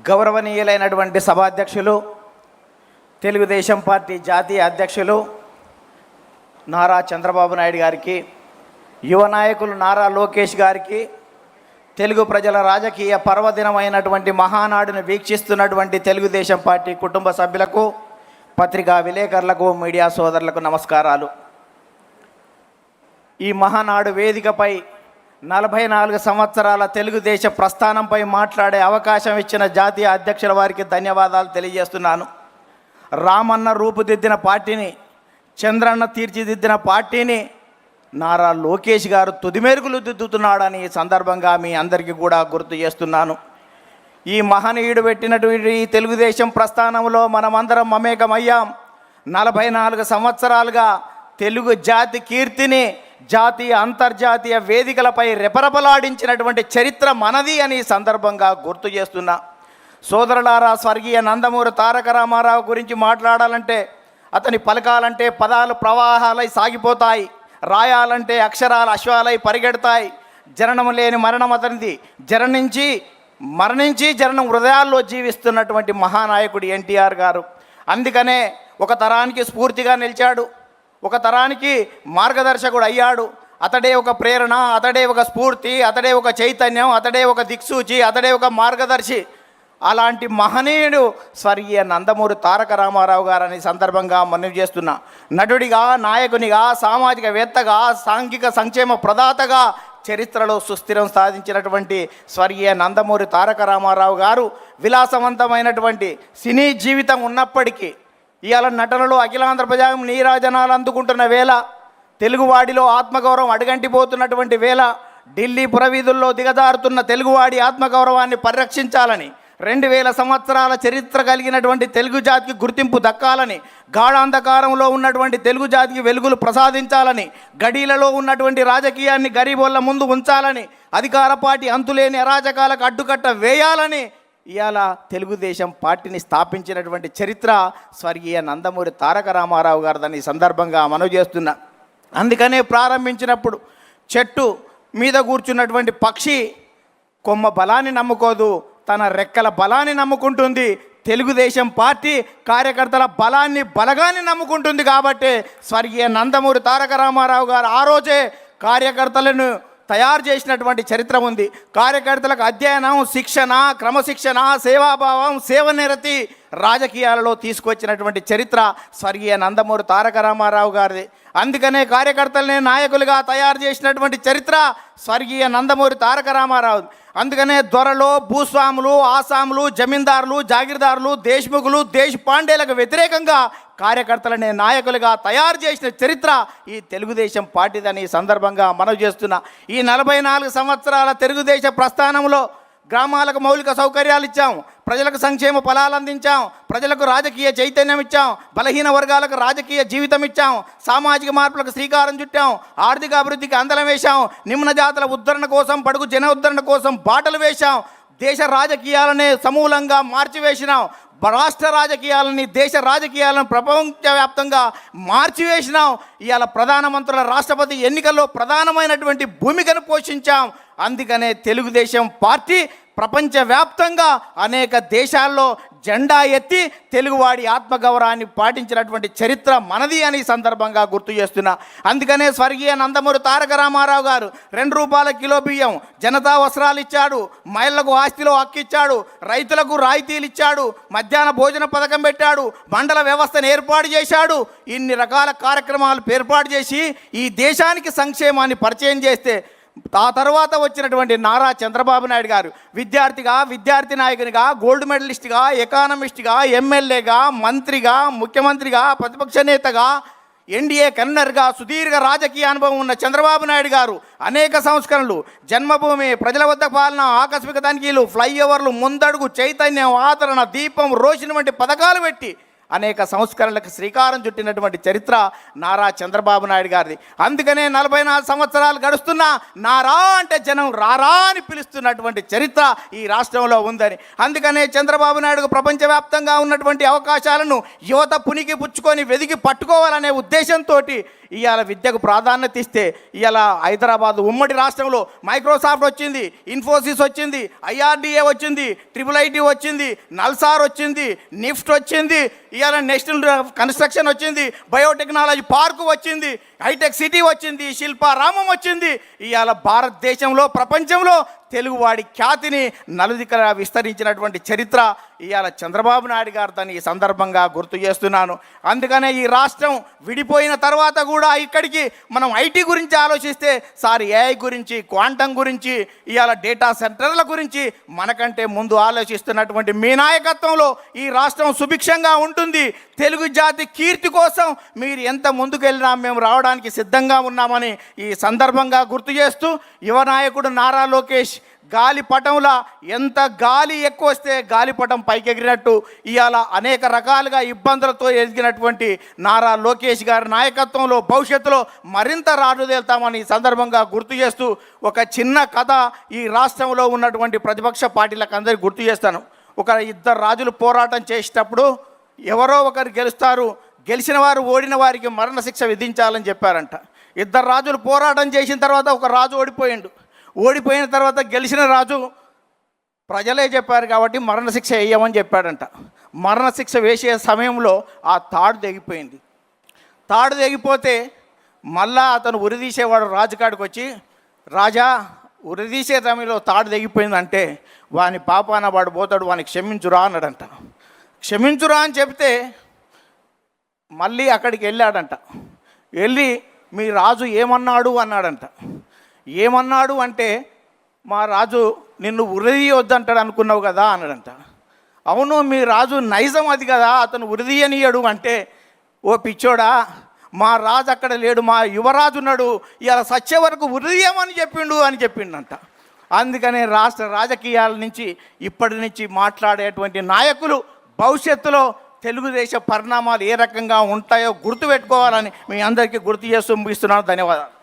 గౌరవనీయులైనటువంటి సభాధ్యక్షులు, తెలుగుదేశం పార్టీ జాతీయ అధ్యక్షులు నారా చంద్రబాబు నాయుడు గారికి, యువ నాయకులు నారా లోకేష్ గారికి, తెలుగు ప్రజల రాజకీయ పర్వదినమైనటువంటి మహానాడును వీక్షిస్తున్నటువంటి తెలుగుదేశం పార్టీ కుటుంబ సభ్యులకు, పత్రికా విలేకరులకు, మీడియా సోదరులకు నమస్కారాలు. ఈ మహానాడు వేదికపై 44 సంవత్సరాల తెలుగుదేశ ప్రస్థానంపై మాట్లాడే అవకాశం ఇచ్చిన జాతీయ అధ్యక్షుల వారికి ధన్యవాదాలు తెలియజేస్తున్నాను. రామన్న రూపుదిద్దిన పార్టీని, చంద్రన్న తీర్చిదిద్దిన పార్టీని నారా లోకేష్ గారు తుదిమేరుగులు దిద్దుతున్నాడని ఈ సందర్భంగా మీ అందరికీ కూడా గుర్తు చేస్తున్నాను. ఈ మహనీయుడు పెట్టినటువంటి తెలుగుదేశం ప్రస్థానంలో మనమందరం మమేకమయ్యాం. 44 సంవత్సరాలుగా తెలుగు జాతి కీర్తిని జాతీయ అంతర్జాతీయ వేదికలపై రెపరెపలాడించినటువంటి చరిత్ర మనది అని సందర్భంగా గుర్తు చేస్తున్నా. సోదరులారా, స్వర్గీయ నందమూరి తారక రామారావు గురించి మాట్లాడాలంటే, అతని పలకాలంటే పదాలు ప్రవాహాలై సాగిపోతాయి, రాయాలంటే అక్షరాలు అశ్వాలై పరిగెడతాయి. జననం లేని మరణం అతనిది, మరణించి జననం హృదయాల్లో జీవిస్తున్నటువంటి మహానాయకుడు ఎన్టీఆర్ గారు. అందుకనే ఒక తరానికి స్ఫూర్తిగా నిలిచాడు, ఒక తరానికి మార్గదర్శకుడు అయ్యాడు. అతడే ఒక ప్రేరణ, అతడే ఒక స్ఫూర్తి, అతడే ఒక చైతన్యం, అతడే ఒక దిక్సూచి, అతడే ఒక మార్గదర్శి. అలాంటి మహనీయుడు స్వర్గీయ నందమూరి తారక రామారావు గారని సందర్భంగా మనవి చేస్తున్నా. నటుడిగా, నాయకునిగా, సామాజికవేత్తగా, సాంఘిక సంక్షేమ ప్రదాతగా చరిత్రలో సుస్థిరం సాధించినటువంటి స్వర్గీయ నందమూరి తారక రామారావు గారు విలాసవంతమైనటువంటి సినీ జీవితం ఉన్నప్పటికీ ఇవాళ నటనలో అఖిలాంధ్ర ప్రజాగం నీరాజనాలు అందుకుంటున్న వేళ, తెలుగువాడిలో ఆత్మగౌరవం అడుగంటిపోతున్నటువంటి వేళ, ఢిల్లీ పురవీధుల్లో దిగజారుతున్న తెలుగువాడి ఆత్మగౌరవాన్ని పరిరక్షించాలని, 2000 సంవత్సరాల చరిత్ర కలిగినటువంటి తెలుగు జాతికి గుర్తింపు దక్కాలని, గాఢాంధకారంలో ఉన్నటువంటి తెలుగు జాతికి వెలుగులు ప్రసాదించాలని, గడీలలో ఉన్నటువంటి రాజకీయాన్ని గరీబోళ్ళ ముందు ఉంచాలని, అధికార పార్టీ అంతులేని అరాచకాలకు అడ్డుకట్ట వేయాలని ఇవాళ తెలుగుదేశం పార్టీని స్థాపించినటువంటి చరిత్ర స్వర్గీయ నందమూరి తారక రామారావు గారిదని సందర్భంగా మనవి చేస్తున్నా. అందుకనే ప్రారంభించినప్పుడు చెట్టు మీద కూర్చున్నటువంటి పక్షి కొమ్మ బలాన్ని నమ్ముకోదు, తన రెక్కల బలాన్ని నమ్ముకుంటుంది. తెలుగుదేశం పార్టీ కార్యకర్తల బలగాన్ని నమ్ముకుంటుంది. కాబట్టి స్వర్గీయ నందమూరి తారక రామారావు గారు ఆ రోజే కార్యకర్తలను తయారు చేసినటువంటి చరిత్ర ఉంది. కార్యకర్తలకు అధ్యయనం, శిక్షణ, క్రమశిక్షణ, సేవాభావం, సేవనిరతి రాజకీయాలలో తీసుకొచ్చినటువంటి చరిత్ర స్వర్గీయ నందమూరి తారక రామారావు గారిది. అందుకనే కార్యకర్తలనే నాయకులుగా తయారు చేసినటువంటి చరిత్ర స్వర్గీయ నందమూరి తారక రామారావు. అందుకనే దొరలు, భూస్వాములు, ఆసాములు, జమీందారులు, జాగీర్దారులు, దేశ్ముఖులు, దేశపాండేలకు వ్యతిరేకంగా కార్యకర్తలనే నాయకులుగా తయారు చేసిన చరిత్ర ఈ తెలుగుదేశం పార్టీదని సందర్భంగా మనవి చేస్తున్నా. ఈ 44 సంవత్సరాల తెలుగుదేశ ప్రస్థానంలో గ్రామాలకు మౌలిక సౌకర్యాలు ఇచ్చాం, ప్రజలకు సంక్షేమ ఫలాలు అందించాం, ప్రజలకు రాజకీయ చైతన్యం ఇచ్చాం, బలహీన వర్గాలకు రాజకీయ జీవితం ఇచ్చాం, సామాజిక మార్పులకు శ్రీకారం చుట్టాం, ఆర్థిక అభివృద్ధికి అందలం వేశాం, నిమ్న జాతుల ఉద్ధరణ కోసం, బడుగు జన ఉద్ధరణ కోసం బాటలు వేశాం, దేశ రాజకీయాలనే సమూలంగా మార్చివేసినాం, రాష్ట్ర రాజకీయాలని, దేశ రాజకీయాలను ప్రపంచవ్యాప్తంగా మార్చివేసినాం. ఇవాళ ప్రధానమంత్రుల, రాష్ట్రపతి ఎన్నికల్లో ప్రధానమైనటువంటి భూమికను పోషించాం. అందుకనే తెలుగుదేశం పార్టీ ప్రపంచవ్యాప్తంగా అనేక దేశాల్లో జెండా ఎత్తి తెలుగువాడి ఆత్మగౌరవాన్ని పాటించినటువంటి చరిత్ర మనది అని సందర్భంగా గుర్తు చేస్తున్నా. అందుకనే స్వర్గీయ నందమూరి తారక రామారావు గారు 2 రూపాయల కిలో బియ్యం, జనతా వస్త్రాలు ఇచ్చాడు, మహిళలకు ఆస్తిలో హక్కు ఇచ్చాడు, రైతులకు రాయితీలు ఇచ్చాడు, మధ్యాహ్న భోజన పథకం పెట్టాడు, మండల వ్యవస్థను ఏర్పాటు చేశాడు. ఇన్ని రకాల కార్యక్రమాలు ఏర్పాటు చేసి ఈ దేశానికి సంక్షేమాన్ని పరిచయం చేస్తే ఆ తర్వాత వచ్చినటువంటి నారా చంద్రబాబు నాయుడు గారు విద్యార్థిగా, విద్యార్థి నాయకునిగా, గోల్డ్ మెడలిస్ట్గా, ఎకానమిస్ట్గా, ఎమ్మెల్యేగా, మంత్రిగా, ముఖ్యమంత్రిగా, ప్రతిపక్ష నేతగా, ఎన్డీఏ కన్వీనర్గా సుదీర్ఘ రాజకీయ అనుభవం ఉన్న చంద్రబాబు నాయుడు గారు అనేక సంస్కరణలు, జన్మభూమి, ప్రజల వద్ద పాలన, ఆకస్మిక తనిఖీలు, ఫ్లైఓవర్లు, ముందడుగు, చైతన్యం, ఆదరణ, దీపం, రోషిని వంటి పథకాలు పెట్టి అనేక సంస్కరణలకు శ్రీకారం చుట్టినటువంటి చరిత్ర నారా చంద్రబాబు నాయుడు గారిది. అందుకనే 44 సంవత్సరాలు గడుస్తున్నా నారా అంటే జనం రారా అని పిలుస్తున్నటువంటి చరిత్ర ఈ రాష్ట్రంలో ఉందని. అందుకనే చంద్రబాబు నాయుడుకు ప్రపంచవ్యాప్తంగా ఉన్నటువంటి అవకాశాలను యువత పునికి పుచ్చుకొని వెదికి పట్టుకోవాలనే ఉద్దేశంతో ఇవాళ విద్యకు ప్రాధాన్యత ఇస్తే ఇవాళ హైదరాబాద్ ఉమ్మడి రాష్ట్రంలో మైక్రోసాఫ్ట్ వచ్చింది, ఇన్ఫోసిస్ వచ్చింది, IRDA వచ్చింది, IIIT వచ్చింది, నల్సార్ వచ్చింది, నిఫ్ట్ వచ్చింది, ఇవాళ నేషనల్ కన్స్ట్రక్షన్ వచ్చింది, బయోటెక్నాలజీ పార్కు వచ్చింది, హైటెక్ సిటీ వచ్చింది, శిల్పారామం వచ్చింది. ఇవాళ భారతదేశంలో ప్రపంచంలో తెలుగువాడి ఖ్యాతిని నలుదికలా విస్తరించినటువంటి చరిత్ర ఇవాళ చంద్రబాబు నాయుడు గారు దాన్ని ఈ సందర్భంగా గుర్తు చేస్తున్నాను. అందుకనే ఈ రాష్ట్రం విడిపోయిన తర్వాత కూడా ఇక్కడికి మనం ఐటీ గురించి ఆలోచిస్తే సార్ AI గురించి, క్వాంటం గురించి, ఇవాళ డేటా సెంటర్ల గురించి మనకంటే ముందు ఆలోచిస్తున్నటువంటి మీ నాయకత్వంలో ఈ రాష్ట్రం సుభిక్షంగా ఉంటుంది. తెలుగు జాతి కీర్తి కోసం మీరు ఎంత ముందుకు వెళ్ళినా మేము రావడానికి సిద్ధంగా ఉన్నామని ఈ సందర్భంగా గుర్తు చేస్తూ యువ నాయకుడు నారా లోకేష్ గాలిపటంలా ఎంత గాలి ఎక్కువ వస్తే గాలిపటం పైకెగిరినట్టు ఇవాళ అనేక రకాలుగా ఇబ్బందులతో ఎదిగినటువంటి నారా లోకేష్ గారి నాయకత్వంలో భవిష్యత్తులో మరింత రాజుదేల్తామని సందర్భంగా గుర్తు చేస్తూ ఒక చిన్న కథ ఈ రాష్ట్రంలో ఉన్నటువంటి ప్రతిపక్ష పార్టీలకు అందరికీ గుర్తు చేస్తాను. ఒక 2 రాజులు పోరాటం చేసేటప్పుడు ఎవరో ఒకరు గెలుస్తారు, గెలిచిన వారు ఓడిన వారికి మరణశిక్ష విధించాలని చెప్పారంట. 2 రాజులు పోరాటం చేసిన తర్వాత ఒక రాజు ఓడిపోయిన తర్వాత గెలిచిన రాజు ప్రజలే చెప్పారు కాబట్టి మరణశిక్ష వేయమని చెప్పాడంట. మరణశిక్ష వేసే సమయంలో ఆ తాడు తెగిపోయింది. తాడు తెగిపోతే మళ్ళా అతను ఉరిదీసేవాడు రాజుకాడికి వచ్చి, రాజా ఉరిదీసే సమయంలో తాడు తెగిపోయిందంటే వాని పాపాన వాడు పోతాడు, వానికి క్షమించురా అన్నాడంట. క్షమించురా అని చెప్తే మళ్ళీ అక్కడికి వెళ్ళాడంట. వెళ్ళి మీ రాజు ఏమన్నాడు అన్నాడంట. ఏమన్నాడు అంటే మా రాజు నిన్ను ఉరిదీయొద్దంటాడు అనుకున్నావు కదా అన్నాడంట. అవును మీ రాజు నైజం అది కదా, అతను ఉరిదీయనీయడు అంటే, ఓ పిచ్చోడా మా రాజు అక్కడ లేడు, మా యువరాజు ఉన్నాడు, ఇలా సచ్చే వరకు ఉరిదీయమని చెప్పిండంట. అందుకనే రాష్ట్ర రాజకీయాల నుంచి ఇప్పటి నుంచి మాట్లాడేటువంటి నాయకులు భవిష్యత్తులో తెలుగుదేశ పరిణామాలు ఏ రకంగా ఉంటాయో గుర్తుపెట్టుకోవాలని మీ అందరికీ గుర్తు చేస్తూ ముగిస్తున్నాను. ధన్యవాదాలు.